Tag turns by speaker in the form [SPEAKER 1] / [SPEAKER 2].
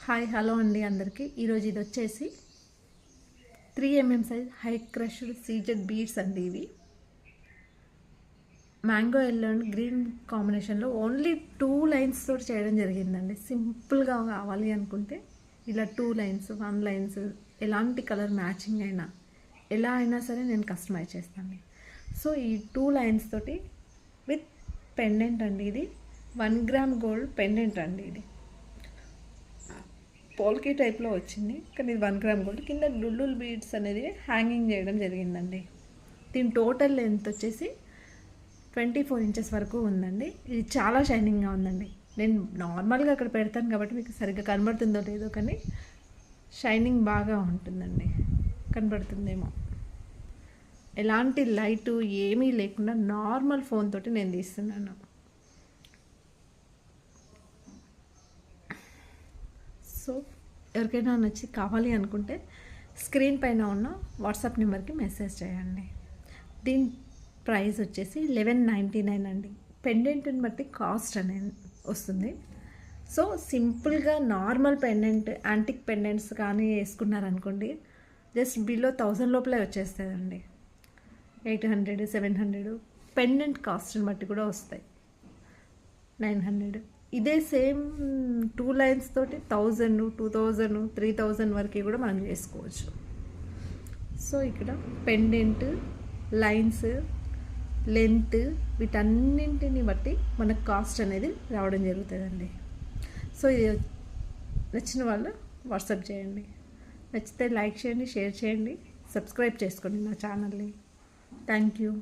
[SPEAKER 1] Hi hello అండి అందరికీ. ఈరోజు ఇది వచ్చేసి 3mm size high crushed CZ beads అండి. ఇవి మ్యాంగో ఎల్లో అండ్ గ్రీన్ కాంబినేషన్లో ఓన్లీ 2 లైన్స్ తోటి చేయడం జరిగిందండి. సింపుల్గా కావాలి అనుకుంటే ఇలా 2 లైన్స్ 1 లైన్స్ ఎలాంటి కలర్ మ్యాచింగ్ అయినా ఎలా అయినా సరే నేను కస్టమైజ్ చేస్తాను. సో ఈ 2 లైన్స్ తోటి విత్ పెండెంట్ అండి. ఇది 1 గ్రామ్ గోల్డ్ పెండెంట్ అండి. ఇది పోల్కీ టైప్లో వచ్చింది, కానీ ఇది 1 గ్రామ్ గోల్డ్. కింద డుల్లుల్ బీడ్స్ అనేది హ్యాంగింగ్ చేయడం జరిగిందండి. దీని టోటల్ లెంత్ వచ్చేసి 24 ఇంచెస్ వరకు ఉందండి. ఇది చాలా షైనింగ్గా ఉందండి. నేను నార్మల్గా అక్కడ పెడతాను కాబట్టి మీకు సరిగ్గా కనబడుతుందో లేదో, కానీ షైనింగ్ బాగా ఉంటుందండి. కనబడుతుందేమో. ఎలాంటి లైటు ఏమీ లేకుండా నార్మల్ ఫోన్ తోటి నేను తీస్తున్నాను. సో ఎవరికైనా నచ్చి కావాలి అనుకుంటే స్క్రీన్ పైన ఉన్న వాట్సాప్ నెంబర్కి మెసేజ్ చేయండి. దీని ప్రైస్ వచ్చేసి 1199 అండి. పెండెంట్ని బట్టి కాస్ట్ అనేది వస్తుంది. సో సింపుల్గా నార్మల్ పెండెంట్ యాంటిక్ పెండెంట్స్ కానీ వేసుకున్నారనుకోండి, జస్ట్ బిలో 1000 లోపలే వచ్చేస్తుందండి. 800 700 పెండెంట్ కాస్ట్ని బట్టి కూడా వస్తాయి. 900. ఇదే సేమ్ 2 లైన్స్ తోటి 1000 2000 3000 వరకు కూడా మనం చేసుకోవచ్చు. సో ఇక్కడ పెండెంట్ లైన్స్ లెంత్ వీటన్నింటిని బట్టి మనకు కాస్ట్ అనేది రావడం జరుగుతుందండి. సో ఇది నచ్చిన వాళ్ళు వాట్సాప్ చేయండి. నచ్చితే లైక్ చేయండి, షేర్ చేయండి, సబ్స్క్రైబ్ చేసుకోండి నా ఛానల్ని. Thank you.